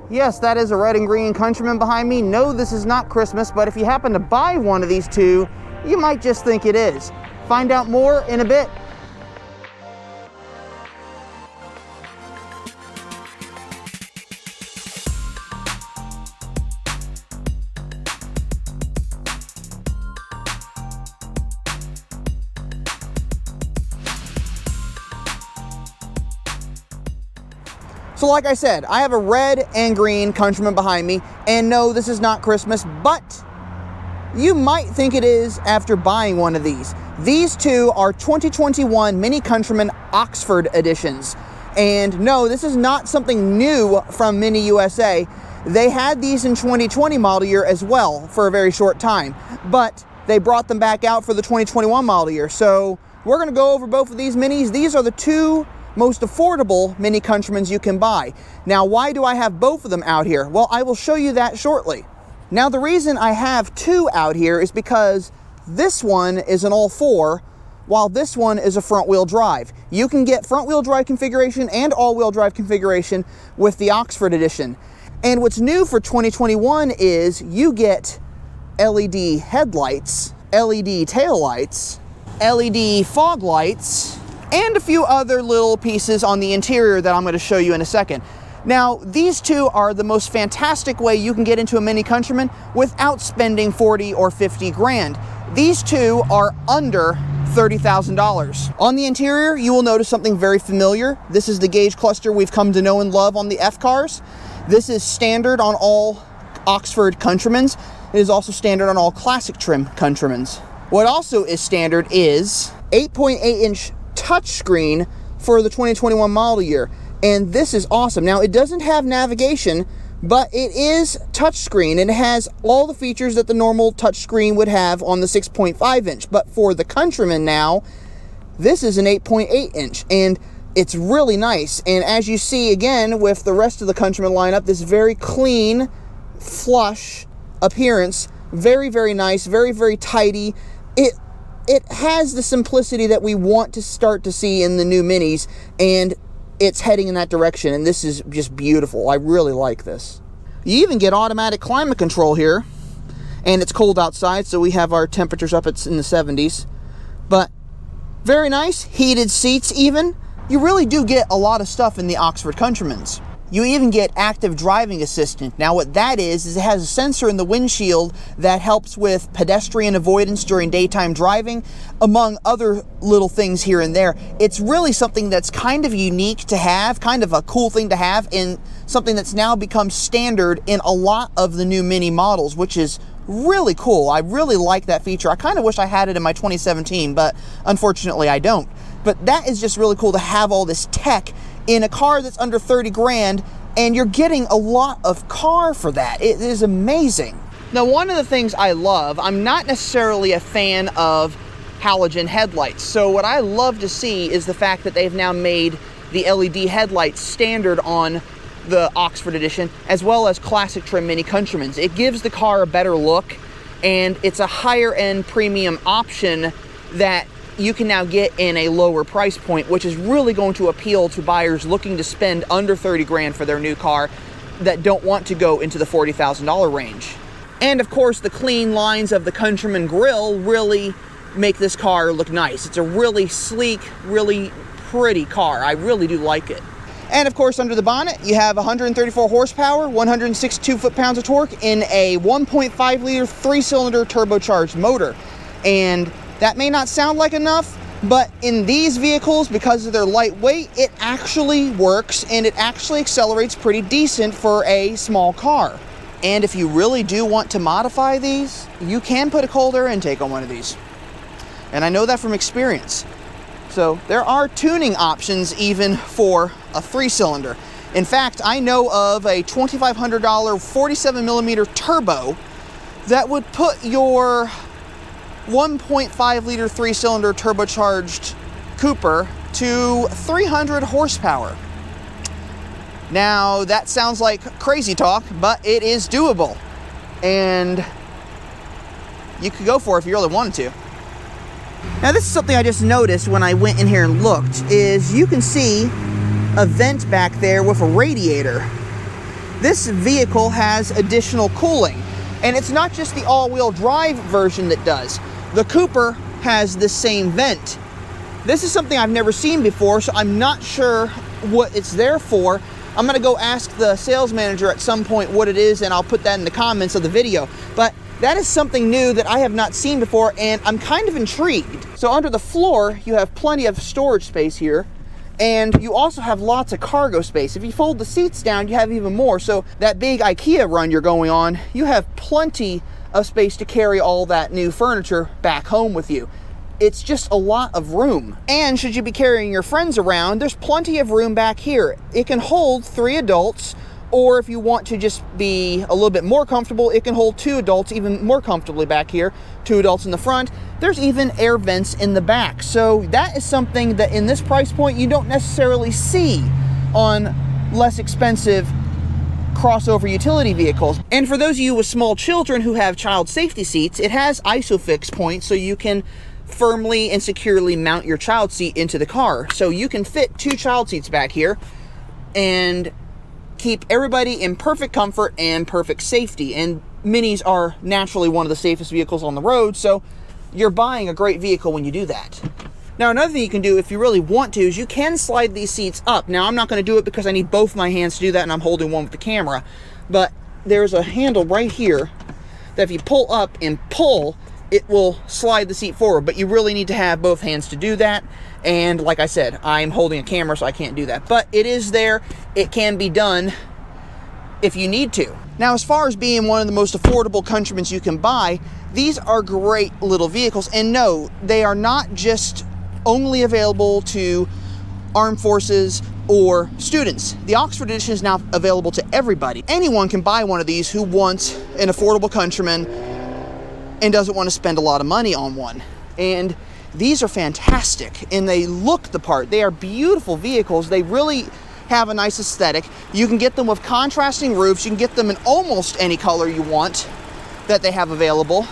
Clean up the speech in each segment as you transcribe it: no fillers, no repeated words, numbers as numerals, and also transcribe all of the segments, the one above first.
Yes, that is a red and green Countryman behind me. No, this is not Christmas, but if you happen to buy one of these two, you might just think it is. Find out more in a bit. So like I said, I have a red and green Countryman behind me, and no, this is not Christmas, but you might think it is after buying one of these. These two are 2021 Mini Countryman Oxford editions. And no, this is not something new from Mini USA. They had these in 2020 model year as well for a very short time, but they brought them back out for the 2021 model year. So we're gonna go over both of these Minis. These are the two most affordable Mini Countrymans you can buy. Now, why do I have both of them out here? Well, I will show you that shortly. Now, the reason I have two out here is because this one is an all-4, while this one is a front-wheel drive. You can get front-wheel drive configuration and all-wheel drive configuration with the Oxford edition. And what's new for 2021 is you get LED headlights, LED taillights, LED fog lights, and a few other little pieces on the interior that I'm going to show you in a second. Now, these two are the most fantastic way you can get into a Mini Countryman without spending 40 or 50 grand. These two are under $30,000. On the interior, you will notice something very familiar. This is the gauge cluster we've come to know and love on the F cars. This is standard on all Oxford Countrymans. It is also standard on all classic trim Countrymans. What also is standard is 8.8-inch touchscreen for the 2021 model year, and this is awesome. Now, it doesn't have navigation, but it is touchscreen, and it has all the features that the normal touchscreen would have on the 6.5-inch. But for the Countryman now, this is an 8.8-inch, and it's really nice. And as you see again with the rest of the Countryman lineup, this very clean, flush appearance, very, very nice, very, very tidy. It has the simplicity that we want to start to see in the new Minis, and it's heading in that direction, and this is just beautiful. I really like this. You even get automatic climate control here, and it's cold outside, so we have our temperatures up in the 70s. But very nice, heated seats even. You really do get a lot of stuff in the Oxford Countrymans. You even get active driving assistant. Now what that is it has a sensor in the windshield that helps with pedestrian avoidance during daytime driving, among other little things here and there. It's really something that's kind of unique to have, kind of a cool thing to have, and something that's now become standard in a lot of the new Mini models, which is really cool. I really like that feature. I kind of wish I had it in my 2017, but unfortunately I don't. But that is just really cool to have all this tech in a car that's under 30 grand, and you're getting a lot of car for that. It is amazing. Now, one of the things I love, I'm not necessarily a fan of halogen headlights. So what I love to see is the fact that they've now made the LED headlights standard on the Oxford edition, as well as classic trim Mini Countrymans. It gives the car a better look, and it's a higher end premium option that you can now get in a lower price point, which is really going to appeal to buyers looking to spend under 30 grand for their new car that don't want to go into the $40,000 range. And of course, the clean lines of the Countryman grille really make this car look nice. It's a really sleek, really pretty car. I really do like it. And of course, under the bonnet, you have 134 horsepower, 162 foot-pounds of torque in a 1.5 liter 3-cylinder turbocharged motor. And that may not sound like enough, but in these vehicles, because of their lightweight, it actually works, and it actually accelerates pretty decent for a small car. And if you really do want to modify these, you can put a cold air intake on one of these. And I know that from experience. So there are tuning options even for a 3-cylinder. In fact, I know of a $2,500 47mm turbo that would put your 1.5 liter 3-cylinder turbocharged Cooper to 300 horsepower. Now, that sounds like crazy talk, but it is doable. And you could go for it if you really wanted to. Now, this is something I just noticed when I went in here and looked, is you can see a vent back there with a radiator. this vehicle has additional cooling. And it's not just the all-wheel drive version that does. The Cooper has the same vent. This is something I've never seen before, so I'm not sure what it's there for. I'm gonna go ask the sales manager at some point what it is, and I'll put that in the comments of the video. But that is something new that I have not seen before, and I'm kind of intrigued. So under the floor, you have plenty of storage space here, and you also have lots of cargo space. If you fold the seats down, you have even more. So that big IKEA run you're going on, you have plenty of space to carry all that new furniture back home with you. It's just a lot of room. And should you be carrying your friends around, there's plenty of room back here. It can hold 3 adults, or if you want to just be a little bit more comfortable, it can hold 2 adults even more comfortably back here. 2 adults in the front. There's even air vents in the back. So that is something that in this price point you don't necessarily see on less expensive crossover utility vehicles. And for those of you with small children who have child safety seats, it has ISOFIX points so you can firmly and securely mount your child seat into the car. So you can fit 2 child seats back here and keep everybody in perfect comfort and perfect safety. And Minis are naturally one of the safest vehicles on the road, so you're buying a great vehicle when you do that. Now, another thing you can do if you really want to is you can slide these seats up. Now, I'm not going to do it because I need both my hands to do that, and I'm holding one with the camera. But there's a handle right here that if you pull up and pull, it will slide the seat forward. But you really need to have both hands to do that. And like I said, I'm holding a camera, so I can't do that. But it is there. It can be done if you need to. Now, as far as being one of the most affordable Countrymans you can buy, these are great little vehicles. And no, they are not just only available to armed forces or students. The Oxford Edition is now available to everybody. Anyone can buy one of these who wants an affordable Countryman and doesn't want to spend a lot of money on one. And these are fantastic, and they look the part. They are beautiful vehicles. They really have a nice aesthetic. You can get them with contrasting roofs. You can get them in almost any color you want that they have available.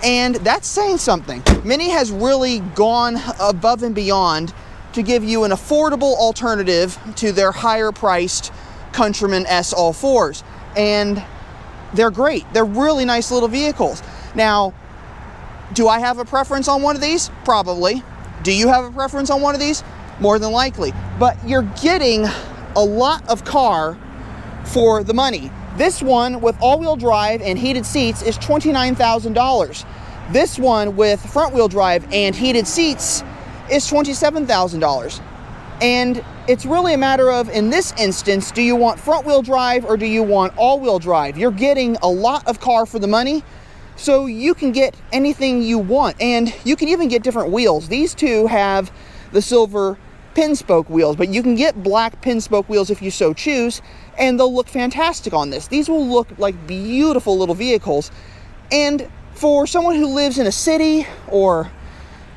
And that's saying something. Mini has really gone above and beyond to give you an affordable alternative to their higher priced Countryman S All4s. And they're great. They're really nice little vehicles. Now, do I have a preference on one of these? Probably. Do you have a preference on one of these? More than likely. But you're getting a lot of car for the money. This one with all-wheel drive and heated seats is $29,000. This one with front-wheel drive and heated seats is $27,000. And it's really a matter of, in this instance, do you want front-wheel drive or do you want all-wheel drive? You're getting a lot of car for the money, so you can get anything you want. And you can even get different wheels. These two have the silver pin spoke wheels, but you can get black pin spoke wheels if you so choose, and they'll look fantastic on this. These will look like beautiful little vehicles. And for someone who lives in a city or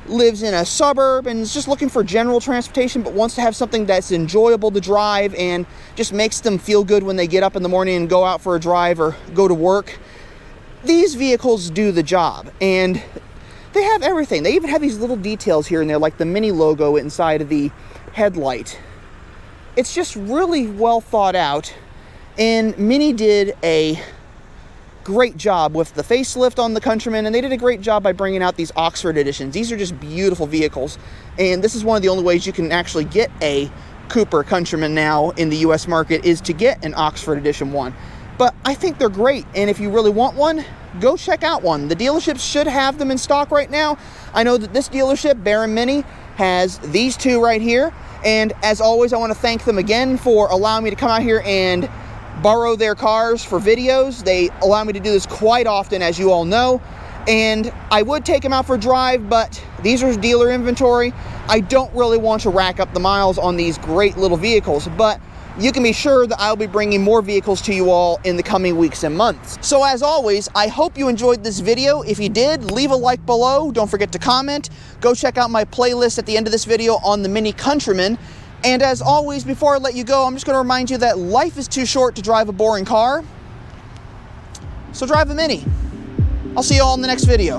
lives in a suburb and is just looking for general transportation but wants to have something that's enjoyable to drive and just makes them feel good when they get up in the morning and go out for a drive or go to work, these vehicles do the job. And they have everything. They even have these little details here and there, like the Mini logo inside of the headlight. It's just really well thought out, and Mini did a great job with the facelift on the Countryman, and they did a great job by bringing out these Oxford editions. These are just beautiful vehicles, and this is one of the only ways you can actually get a Cooper Countryman now in the US market, is to get an Oxford edition one. But I think they're great, and if you really want one, go check out one. The dealerships should have them in stock right now. I know that this dealership, Barron Mini, has these two right here. And as always, I want to thank them again for allowing me to come out here and borrow their cars for videos. They allow me to do this quite often, as you all know. And I would take them out for a drive, but these are dealer inventory. I don't really want to rack up the miles on these great little vehicles, but you can be sure that I'll be bringing more vehicles to you all in the coming weeks and months. So as always, I hope you enjoyed this video. If you did, leave a like below. Don't forget to comment. Go check out my playlist at the end of this video on the Mini Countryman. And as always, before I let you go, I'm just going to remind you that life is too short to drive a boring car. So drive a Mini. I'll see you all in the next video.